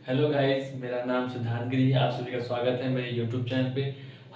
Hello guys, मेरा नाम सिद्धार्थ गिरी है। आप सभी का स्वागत है मेरे यूट्यूब चैनल पे।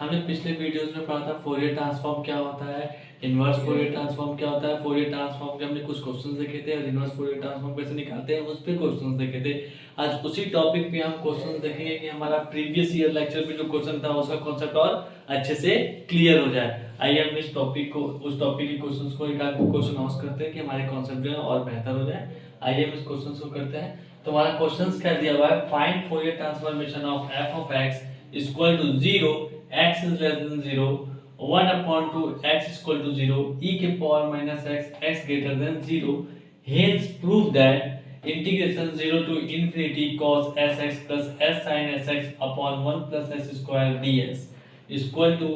हमने पिछले वीडियोस में पढ़ा था फोरियर ट्रांसफॉर्म क्या होता है, इनवर्स फोरियर ट्रांसफॉर्म क्या होता है। फोरियर ट्रांसफॉर्म के हमने कुछ क्वेश्चंस देखे थे और इनवर्स फोरियर ट्रांसफॉर्म कैसे निकालते हैं उस पे क्वेश्चंस देखे थे। आज उसी टॉपिक पे हम क्वेश्चंस देखेंगे कि हमारा प्रीवियस ईयर लेक्चर में जो क्वेश्चन था उसका कॉन्सेप्ट और अच्छे से क्लियर हो जाए। आइए हम इस टॉपिक को उस टॉपिक के क्वेश्चंस को एक आध क्वेश्चन आंसर करते हैं कि हमारे कॉन्सेप्ट जो है और बेहतर हो जाए। आइए हम इस क्वेश्चंस को करते हैं। तुम्हारा क्वेश्चंस क्या दिया हुआ है, find Fourier transformation of f of x equal to 0, x is less than 0, 1 upon 2 x equal to 0, e के power minus x, x greater than 0, hence prove that integration 0 to infinity cos sx plus s sin sx upon 1 plus s square dx equal to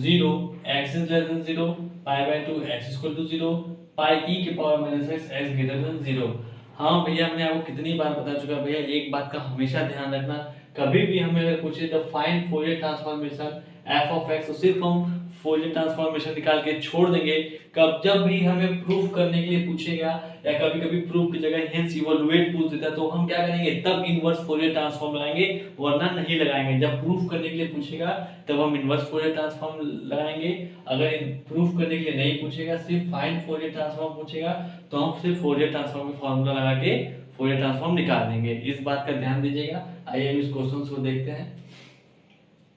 0, x is less than 0, pi by 2 x equal to 0, pi e के power minus x, x greater than 0। हाँ भैया, हमने आपको कितनी बार बता चुका भैया, एक बात का हमेशा ध्यान रखना, कभी भी हमें अगर पूछे तो find Fourier transformation f of x, तो सिर्फ हम फोरियर ट्रांसफॉर्मेशन निकाल के छोड़ देंगे। कब जब भी हमें प्रूफ करने के लिए पूछेगा या कभी कभी प्रूफ की जगह हेंस इवैल्यूएट पूछ देता है तो हम क्या करेंगे, तब इनवर्स फोरियर ट्रांसफॉर्म लगाएंगे, वरना नहीं लगाएंगे। जब प्रूफ करने के लिए पूछेगा तब हम इनवर्स फोरियर ट्रांसफॉर्म लगाएंगे। अगर प्रूफ करने के लिए नहीं पूछेगा, सिर्फ फाइंड फोरियर ट्रांसफॉर्म पूछेगा तो हम सिर्फ फोरियर ट्रांसफॉर्म का फार्मूला लगा के फोरियर ट्रांसफॉर्म निकाल देंगे। इस बात का ध्यान दीजिएगा। आइए हम इस क्वेश्चन को देखते हैं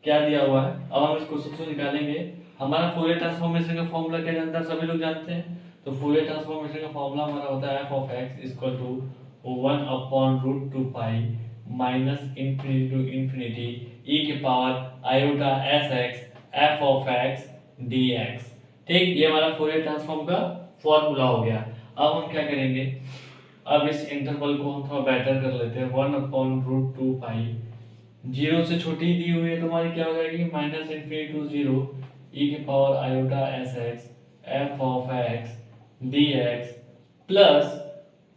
क्या दिया हुआ है। अब हम इस क्वेश्चन को निकालेंगे। हमारा फोरियर ट्रांसफॉर्मेशन का फार्मूला क्या जानता है, सभी लोग जानते हैं। तो फोरियर ट्रांसफॉर्मेशन का फार्मूला हमारा होता है f of x equal to 1 upon root 2 pi minus infinity to infinity e के power iota sx f of x dx। ठीक, ये हमारा फोरियर ट्रांसफॉर्म का फॉर्मूला हो गया। अब हम क्या करेंगे, अब इस इंटरवल को हम थोड़ा बेटर कर लेते हैं। 1 अपॉन रूट 2 पाई, जीरो से छोटी दी हुई है तो हमारी क्या हो जाएगी, माइनस इन्फिनिटी टू 0 e के power iota sx f of x dx plus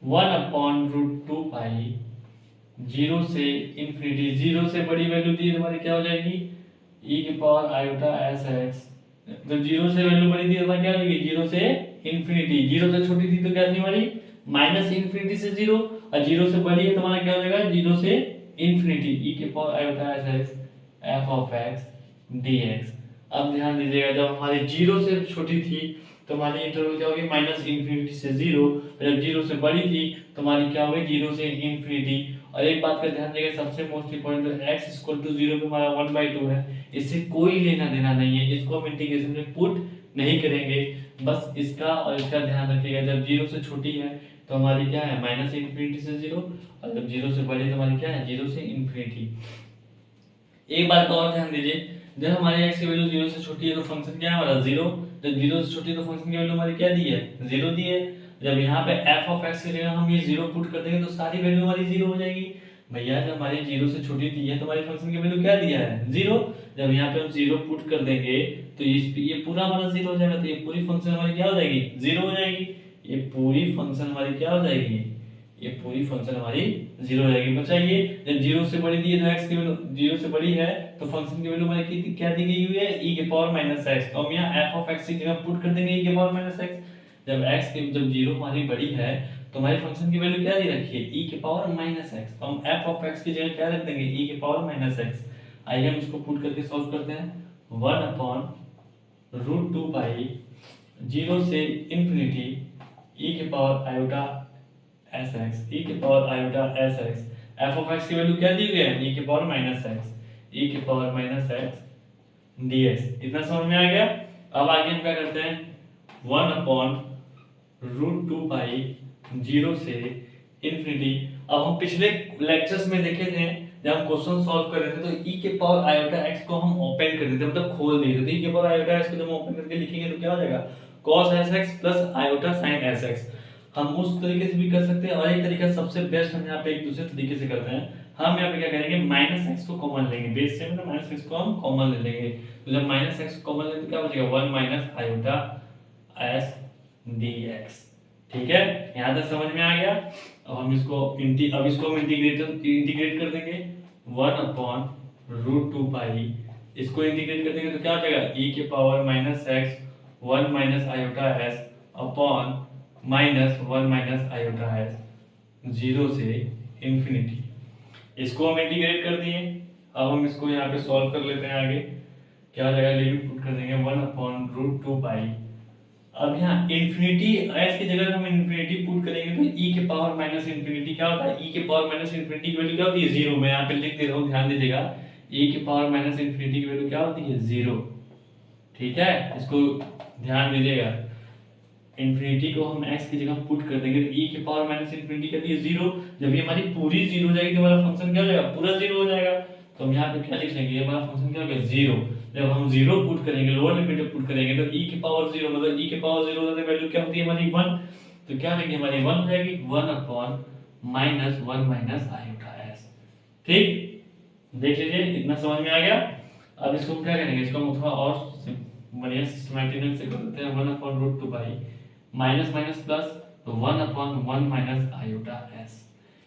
1 upon root 2 pi, zero से इन्फिनिटी, जीरो से बड़ी वैल्यू दी हमारी क्या हो जाएगी, e के पावर आयोटा sx। तो जीरो से वैल्यू बड़ी थी हमारी क्या हो जाएगी, जीरो से इन्फिनिटी। जीरो से छोटी थी तो क्या थी हमारी, माइनस इन्फिनिटी से जीरो, और जीरो से बड़ी है तो हमारा क्या हो जाएगा, जीरो से इन्फिनिटी e के power iota sx f of x dx। अब ध्यान दीजिएगा, जब हमारी जीरो से छोटी थी तो हमारी इंटरवल क्या होगी, माइनस इन्फिनिटी से जीरो, और जब जीरो से बड़ी थी तो हमारी क्या होगी, जीरो से इन्फिनिटी। और एक बात का ध्यान दीजिएगा, सबसे most important, x equal to 0 पे हमारा 1/2 है, इससे कोई लेना देना नहीं है, इसको हम इंटीग्रेशन में पुट नहीं करेंगे। बस इसका और इसका ध्यान रखिएगा, जब जीरो से छोटी है तो हमारी क्या है, माइनस इन्फिनिटी से जीरो, और जब जीरो से बड़ी तो हमारी क्या है, जीरो से इन्फिनिटी। एक बात का और ध्यान दीजिए, जब हमारी x की वैल्यू जीरो से छोटी है तो फंक्शन क्या है हमारा, जीरो। जब जीरो से छोटी है तो फंक्शन की वैल्यू हमारी क्या दी है, जीरो दी है। जब यहाँ पे f ऑफ x की जगह हम ये जीरो पुट कर देंगे तो सारी वैल्यू हमारी जीरो हो जाएगी। भैया जब हमारी जीरो से छोटी दी है तो हमारी फंक्शन की वैल्यू क्या दिया है, जीरो। जब यहाँ पे हम जीरो पुट कर देंगे तो ये पूरा हमारा जीरो हो जाएगा, तो ये पूरी फंक्शन हमारी क्या हो जाएगी, जीरो हो जाएगी। ये पूरी फंक्शन हमारी क्या हो जाएगी, ये पूरी फंक्शन हमारी जीरो हो जाएगी। बचाइए, जब जीरो से बड़ी दी है तो x की वैल्यू जीरो से बड़ी है तो फंक्शन की वैल्यू हमारी क्या दी गई हुई है, e के पावर माइनस x। तो हम यहाँ f ऑफ x की जगह पुट कर देंगे e के पावर माइनस x। जब जीरो हमारी बड़ी है तो हमारी फंक्शन की वैल्यू क्या दी रखी है, e के पावर माइनस x। तो हम f ऑफ x की जगह क्या रख देंगे, e के पावर माइनस x। आइए हम इसको पुट करके सॉल्व करते हैं। 1 अपॉन रूट 2 पाई, जीरो से इन्फिनिटी e के पावर आयोटा sx, e के power iota sx, f of x की वैल्यू क्या दी गई है, e के पावर माइनस x, e के पावर माइनस x dx। इतना समझ में आ गया। अब आगे हम क्या करते हैं, 1 अपॉन रूट 2 पाई, जीरो से इन्फिनिटी। अब हम पिछले लेक्चर्स में देखे थे, जब हम क्वेश्चन सॉल्व कर रहे थे तो e के पावर आयोटा x को हम ओपन कर देते, मतलब खोल देते। तो e के पावर आयोटा x को जब हम ओपन करके लिखेंगे तो क्या हो जाएगा, cos sx plus iota sin sx। हम उस तरीके से भी कर सकते हैं, और एक तरीका सबसे बेस्ट हम यहाँ पे एक दूसरे तरीके से करते हैं। हम यहाँ पे क्या करेंगे, माइनस एक्स को कॉमन लेंगे, बेस से मतलब माइनस एक्स को हम कॉमन ले लेंगे। तो जब माइनस एक्स को कॉमन लेंगे तो क्या बचेगा, 1 माइनस आयोटा एस dx। ठीक है, यहाँ तक समझ में आ गया। अब हम इसको इंटीग्रेट कर देंगे। 1 अपॉन रूट 2 पाई, इसको इंटीग्रेट कर देंगे तो क्या हो जाएगा, e के power minus x 1 minus iota S upon minus 1 minus iota S, zero से इन्फिनिटी। इसको हम इंटीग्रेट कर दिए। अब हम इसको यहाँ पे सॉल्व कर लेते हैं आगे। क्या हो जाएगा, लिमिट पुट कर देंगे 1/√2π। अब यहाँ इन्फिनिटी एस की जगह हम इन्फिनिटी पुट करेंगे तो e के पावर माइनस इन्फिनिटी क्या होता है, e के पावर माइनस इन्फिनिटी की वैल्यू क्या होती है, 0। मैं यहाँ पे लिख दे रहा हूँ, ध्यान दीजिएगा, e के पावर माइनस इन्फिनिटी की वैल्यू क्या होती है, 0। ठीक है, इसको ध्यान दीजिएगा। इन्फिनिटी को हम x की जगह पुट कर देंगे तो e के पावर माइनस इन्फिनिटी क्या होती है, 0। जब ये हमारी पूरी 0 हो जाएगी तो हमारा फंक्शन क्या हो जाएगा, पूरा 0 हो जाएगा। तो हम यहाँ पे क्या लिख लेंगे, हमारा फंक्शन क्या हो गया, 0। जब हम 0 पुट करेंगे, लोअर लिमिट पुट करेंगे तो e की पावर 0, मतलब e के पावर 0 होने की वैल्यू क्या होती है हमारी 1। तो क्या लेंगे, हमारी 1 हो जाएगी 1/(-1 - s)। ठीक, देख लीजिए, इतना समझ में आ गया। अब इसको क्या करेंगे, इसको हम थोड़ा और बढ़िया सिस्टमैटिक ढंग से कर देते हैं। 1/√2π माइनस माइनस प्लस, तो 1/(1 - s)।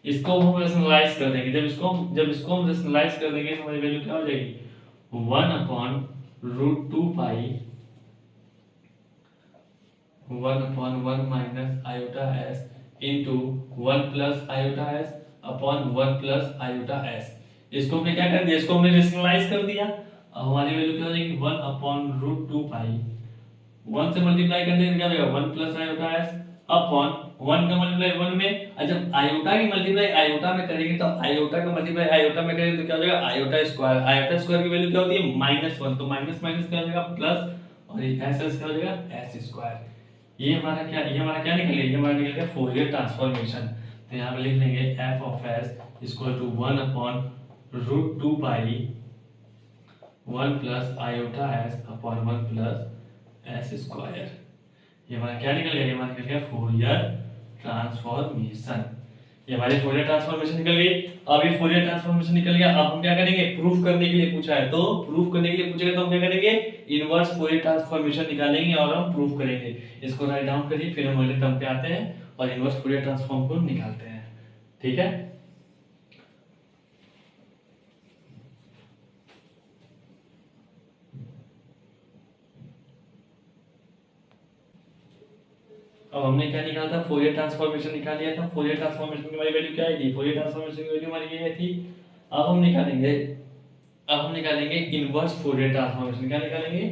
इसको हम रेशनलाइज कर देंगे। जब इसको हम रेशनलाइज कर देंगे तो हमारी वैल्यू क्या हो जाएगी, 1/√2π 1/(1 - s) into 1 + i/s/1 + i/s। इसको हमने क्या कर दिया, इसको हमने रेशनलाइज कर दिया। अब हमारी वैल्यू क्या हो जाएगी, 1/√2π 1 से मल्टीप्लाई कर देंगे क्या हो जाएगा, 1 + i/s अपॉन 1 का मल्टीप्लाई 1 में। अच्छा, आयोटा की मल्टीप्लाई आयोटा में करेंगे तो आयोटा का मल्टीप्लाई आयोटा में करेंगे तो क्या हो जाएगा, आयोटा स्क्वायर। आयोटा स्क्वायर की वैल्यू क्या होती है, -1। तो माइनस माइनस क्या हो जाएगा, प्लस, और ये एस क्या हो जाएगा, s स्क्वायर। ये हमारा क्या निकल गया, ये हमारा निकल गया फोरियर ट्रांसफॉर्मेशन। तो यहाँ पे लिख लेंगे f(s) = 1/√2π 1 + i/s upon 1 + s square. ये हमारा क्या निकल गया, ये हमारा निकल गया फोरियर ट्रांसफॉर्मेशन। ये हमारी फोरियर ट्रांसफॉर्मेशन निकल गई। अब ये फोरियर ट्रांसफॉर्मेशन निकल गया, अब हम क्या करेंगे, प्रूफ करने के लिए पूछा है तो प्रूफ करने के लिए पूछेगा तो हम क्या करेंगे, इनवर्स फोरियर ट्रांसफॉर्मेशन निकालेंगे और हम प्रूफ करेंगे। इसको राइट डाउन करिए, फिर हम अगले टर्म पे आते हैं और इनवर्स फोरियर ट्रांसफॉर्म को निकालते हैं। ठीक है, अब हमने क्या निकाला था, फोरियर ट्रांसफॉर्मेशन निकाल लिया था। फोरियर ट्रांसफॉर्मेशन की हमारी वैल्यू क्या आई थी, फोरियर ट्रांसफॉर्मेशन की वैल्यू हमारी ये थी। अब हम निकालेंगे इनवर्स फोरियर ट्रांसफॉर्मेशन। क्या निकालेंगे,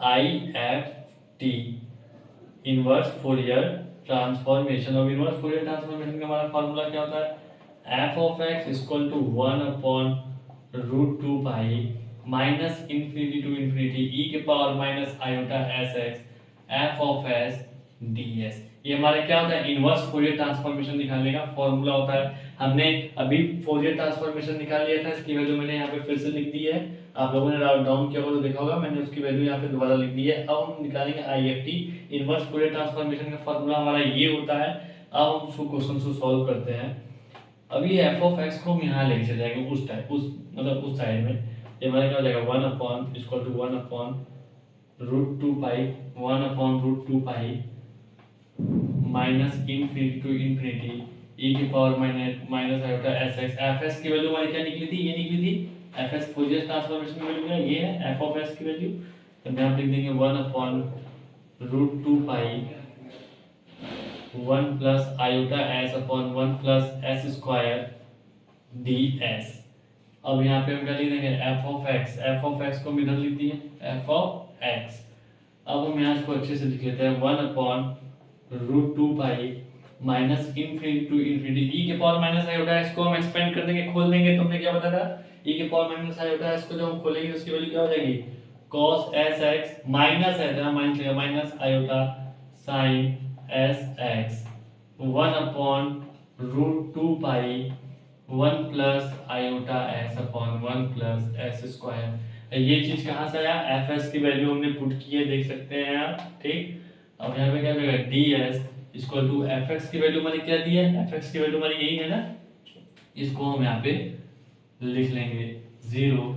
IFT इनवर्स फोरियर ट्रांसफॉर्मेशन। अब इनवर्स फोरियर ट्रांसफॉर्मेशन का हमारा फार्मूला क्या होता है, f(x) = 1/√2π minus infinity to infinity e के power minus i/s(x) f(s) ds। ये हमारा क्या होता है, इनवर्स फोरियर ट्रांसफॉर्मेशन निकालने का फॉर्मूला होता है। हमने अभी फोरियर ट्रांसफॉर्मेशन निकाल लिया था, इसकी वैल्यू मैंने यहाँ पे फिर से लिख दी है। आप लोगों ने राउंड डाउन किया होगा तो देखा होगा, मैंने उसकी वैल्यू यहाँ पे दोबारा लिख दी है। अब हम निकालेंगे IFT इनवर्स फोरियर ट्रांसफॉर्मेशन का फॉर्मूला हमारा ये होता है। अब हम उसको क्वेश्चन को सॉल्व करते हैं। अभी f(x) को हम यहाँ लेके चले जाएंगे उस साइड में। ये हमारा क्या हो जाएगा, 1/√2π minus infinity to infinity e के पावर माइनस i/s(x). fs की वैल्यू हमारी क्या निकली थी, ये निकली थी fs फोरियर ट्रांसफॉर्मेशन की वैल्यू, ये है f(s) की वैल्यू। तो हम यहाँ लिख देंगे 1/√2π 1 + i/s upon 1 + s square ds। अब यहाँ पे हम क्या लिख देंगे, f(x) को हम इधर लिख दिए f(x). अब हम यहाँ इसको अच्छे से लिख लेते हैं 1/√2π minus infinity to infinity e के पावर माइनस i/s को हम एक्सपेंड कर देंगे, खोल देंगे। तो हमने क्या बताया, e के पावर माइनस i/s को जब हम खोलेंगे उसकी वैल्यू क्या हो जाएगी, cos sx माइनस है जहाँ माइनस लेगा minus i sin sx 1/√2π 1 + i/s upon 1 + s square. ये चीज कहाँ से आया, fs की वैल्यू हमने पुट की है, देख सकते हैं आप। ठीक, अब यहाँ पे क्या होगा, ds = fx की वैल्यू हमारी क्या दी है, fx की वैल्यू हमारी यही है ना। इसको हम यहाँ पे लिख लेंगे 0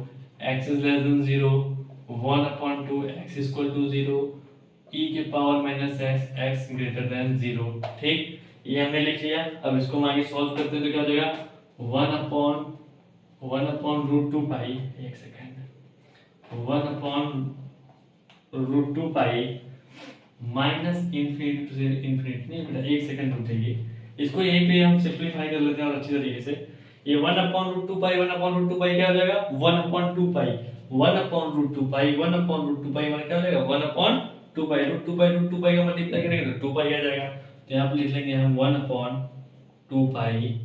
x > 0 1/2 x = 0 e के पावर माइनस s x > 0। ठीक, ये हमने लिख लिया। अब इसको हम आगे सॉल्व करते हैं तो क्या हो जाएगा, 1/√2π, एक second, 1/√2π minus infinity to infinity, नहीं बेटा एक सेकंड रुक जाइए, इसको यहीं पे हम सिंपलीफाई कर लेते हैं और अच्छी तरीके से। ये 1/√2 पाई 1/√2 पाई क्या हो जाएगा 1/2 पाई 1/√2 पाई 1/√2 पाई मतलब क्या हो जाएगा 1/2 पाई √2 पाई का मल्टीप्लाई करेंगे तो 2 पाई आ जाएगा। तो यहाँ पे लिख लेंगे हम 1/2 pi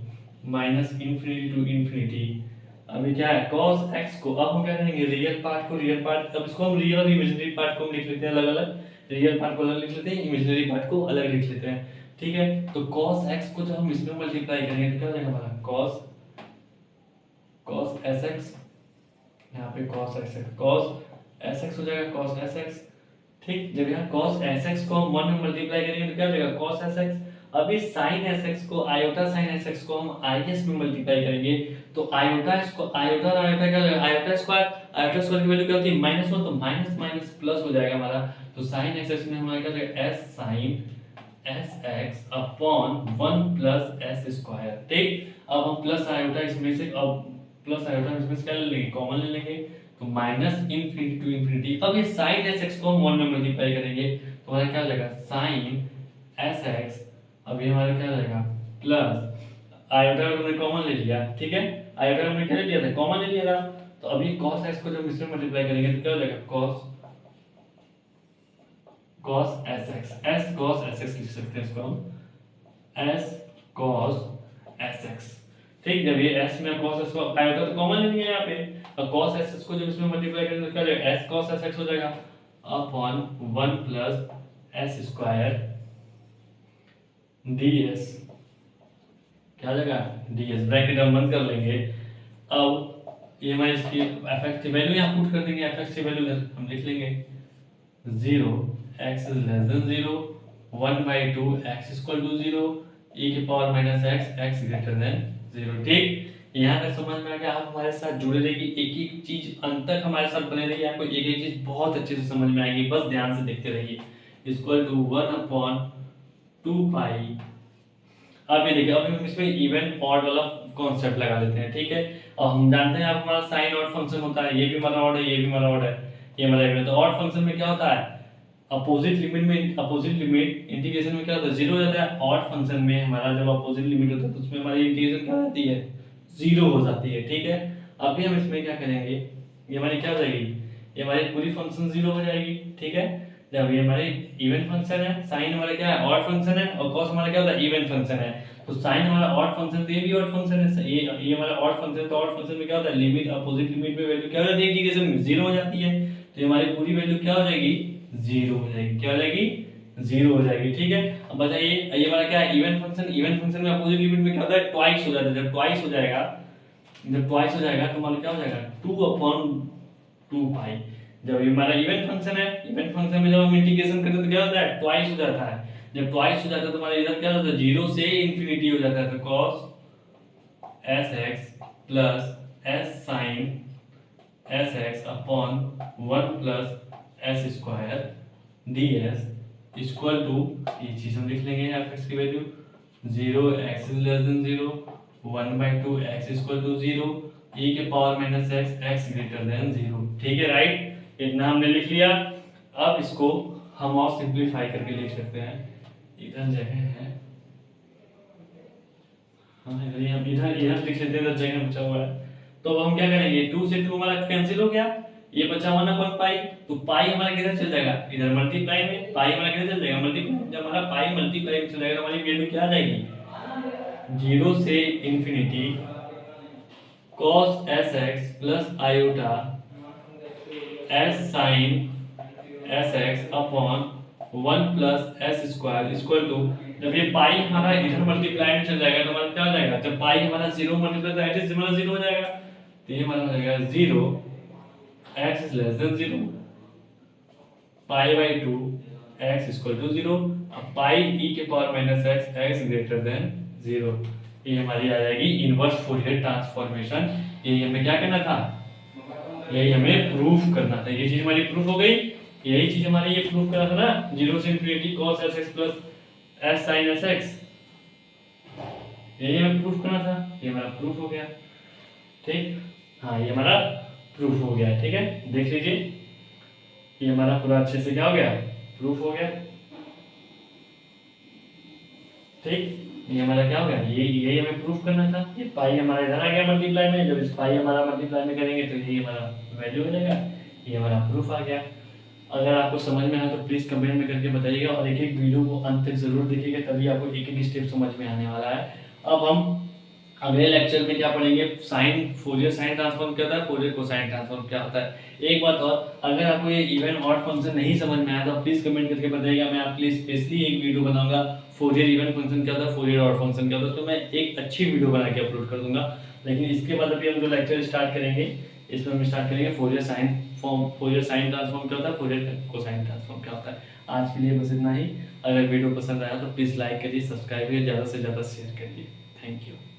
minus infinity to infinity. अभी क्या है cos x को अब हम क्या करेंगे रियल पार्ट को रियल पार्ट, अब इसको हम रियल और इमेजिनरी पार्ट को हम लिख लेते हैं अलग अलग, रियल पार्ट को अलग लिख लेते हैं इमेजिनरी पार्ट को अलग लिख लेते हैं। ठीक है, तो cos x को जब हम इसमें मल्टीप्लाई करेंगे तो क्या हो जाएगा हमारा cos sx, यहाँ पे cos sx हो जाएगा cos sx। ठीक, जब यहाँ cos sx को हम 1 में मल्टीप्लाई करेंगे तो क्या हो जाएगा cos sx। अभी sin sx को आयोटा sin sx को हम is में मल्टीप्लाई करेंगे तो आयोटा इसको आयोटा और आयोटा क्या हो जाएगा आयोटा स्क्वायर की वैल्यू क्या होती है -1 तो माइनस माइनस प्लस हो जाएगा हमारा। तो sin sx में हमारा क्या हो जाएगा s sin sx upon 1 plus s square. ठीक, अब हम प्लस आयोटा इसमें से इसमें से क्या ले लेंगे कॉमन ले लेंगे तो माइनस इनफिनिटी टू इनफिनिटी। अब ये sin sx को हम 1 में मल्टीप्लाई करेंगे तो हमारा क्या हो जाएगा sin sx, अब ये हमारा क्या हो जाएगा प्लस आयोटा को हमने कॉमन ले लिया। ठीक है, आयोटा हमने क्या ले लिया था कॉमन ले लिया था। तो अभी cos x को जब इसमें मल्टीप्लाई करेंगे तो क्या हो जाएगा cos sx s cos sx लिख सकते हैं इसको हम s cos sx। ठीक, जब ये s में cos s को आयोटा तो कॉमन ले लिया यहाँ पे, और cos sx को जब इसमें मल्टीप्लाई करेंगे तो क्या हो जाएगा s cos sx हो जाएगा upon 1 plus s square ds, क्या हो जाएगा ds, ब्रैकेट हम बंद कर लेंगे। अब ये हमारी इसकी fx की वैल्यू यहाँ पुट कर देंगे, fx की वैल्यू हम लिख लेंगे 0 x is less than 0 1/2 x equal to 0 e की power minus x greater than 0। ठीक, यहाँ तक समझ में आ गया। आप हमारे साथ जुड़े रहिए, एक एक चीज अंत तक हमारे साथ बने रहिए, आपको एक एक चीज बहुत अच्छे से समझ में आएगी, बस ध्यान से देखते रहिए। इक्वल टू 1/2 पाई। अब ये देखिए, अब हम इसमें इवन ऑड वाला कॉन्सेप्ट लगा लेते हैं। ठीक है, और हम जानते हैं आप हमारा साइन ऑड फंक्शन होता है, ये भी हमारा ऑड है ये भी हमारा ऑड है ये हमारा इवन। तो ऑड फंक्शन में क्या होता है अपोजिट लिमिट इंटीग्रेशन में क्या होता है 0 हो जाता है। ऑड फंक्शन में हमारा जब अपोजिट लिमिट होता है तो उसमें हमारी इंटीग्रेशन क्या होती है 0 हो जाती है। ठीक है, अभी हम इसमें क्या करेंगे ये हमारी क्या हो जाएगी ये हमारी पूरी फंक्शन 0 हो जाएगी। ठीक है, जब ये हमारे इवन फंक्शन है, साइन हमारा क्या है ऑड फंक्शन है और cos हमारा क्या होता है इवन फंक्शन है। तो साइन हमारा ऑड फंक्शन तो ये भी ऑड फंक्शन है, ये हमारा ऑड फंक्शन, तो ऑड फंक्शन में क्या होता है लिमिट अपोजिट लिमिट में वैल्यू क्या हो जाती है इंटीग्रेशन में 0 हो जाती है। तो हमारी पूरी वैल्यू क्या हो जाएगी 0 हो जाएगी, क्या हो जाएगी 0 हो जाएगी। ठीक है, अब बताइए ये हमारा क्या है इवन फंक्शन में अपोजिट लिमिट में क्या होता है ट्वाइस हो जाता है। जब ट्वाइस हो जाएगा तो हमारा क्या हो जाएगा 2/2 पाई। जब ये हमारा इवन फंक्शन है, इवन फंक्शन में जब हम इंटीग्रेशन करते हैं तो क्या होता है ट्वाइस हो जाता है। जब ट्वाइस हो जाता है तो हमारा इधर क्या होता है 0 से इंफिनिटी हो जाता है। तो cos sx plus s sin sx upon 1 plus s square ds equal to, ये चीज हम लिख लेंगे fx की value 0 x is less than 0 1/2 x equal to 0 e के power minus x greater than 0। ठीक है, राइट, इतना हमने लिख लिया। अब इसको हम और सिंपलीफाई करके लिख सकते हैं। इधर जगह है, हाँ इधर हम इधर लिख लेते हैं, इधर जगह बचा हुआ है। तो अब हम क्या करेंगे 2 से 2 हमारा कैंसिल हो गया, ये बचा 1/पाई। तो पाई हमारा किधर चल जाएगा इधर मल्टीप्लाई में, पाई हमारा किधर चल जाएगा मल्टीप्लाई। जब हमारा पाई मल्टीप्लाई में चल जाएगा तो हमारी वैल्यू क्या आ जाएगी 0 से infinity cos sx plus iota s sin sx upon 1 plus s square equal to, जब ये पाई हमारा इधर मल्टीप्लाई में चल जाएगा तो हमारा क्या हो जाएगा जब पाई हमारा 0 मल्टीप्लाई तो एट इज हमारा 0 हो जाएगा। तो ये हमारा हो जाएगा 0 x is less than 0 pi x equal to 0 अब पाई e के power minus x greater than 0। ये हमारी आ जाएगी इनवर्स फूरियर ट्रांसफॉर्मेशन। ये हमें क्या करना था यही हमें प्रूफ करना था। ये चीज हमारी प्रूफ हो गई, यही चीज हमारे ये प्रूफ करना था ना 0 से infinity cos sx plus s sin sx, यही हमें प्रूफ करना था। ये हमारा प्रूफ हो गया। ठीक, हाँ ये हमारा प्रूफ हो गया। ठीक है, देख लीजिए ये हमारा पूरा अच्छे से क्या हो गया प्रूफ हो गया। ठीक। ये हमारा क्या हो गया, ये यही हमें प्रूफ करना था। ये पाई हमारा इधर आ गया मल्टीप्लाई में, जब इस पाई हमारा मल्टीप्लाई में करेंगे तो यही हमारा वैल्यू बनेगा, ये हमारा प्रूफ आ गया। अगर आपको समझ में आया तो प्लीज़ कमेंट में करके बताइएगा और एक एक वीडियो को अंत तक ज़रूर देखिएगा, तभी आपको एक एक स्टेप समझ में आने वाला है। अब हम अगले लेक्चर में क्या पढ़ेंगे, साइन, फोरियर साइन ट्रांसफॉर्म क्या होता है, फोरियर कोसाइन ट्रांसफॉर्म क्या होता है। एक बात और, अगर आपको ये इवन ऑड फंक्शन नहीं समझ में आया तो प्लीज़ कमेंट करके बताइएगा, मैं आपके लिए स्पेशली एक वीडियो बनाऊंगा, फोरियर इवन फंक्शन क्या होता है, फोरियर ऑड फंक्शन क्या होता है, तो मैं एक अच्छी वीडियो बना के अपलोड कर दूंगा। लेकिन इसके बाद अभी हम जो लेक्चर स्टार्ट करेंगे, इसमें हम स्टार्ट करेंगे Fourier sine form, Fourier sine transform क्या होता है, फोरियर कोसाइन ट्रांसफॉर्म क्या होता है। आज के लिए बस इतना ही। अगर वीडियो पसंद आया तो प्लीज़ लाइक करिए, सब्सक्राइब करिए, ज़्यादा से ज़्यादा शेयर करिए। Thank you.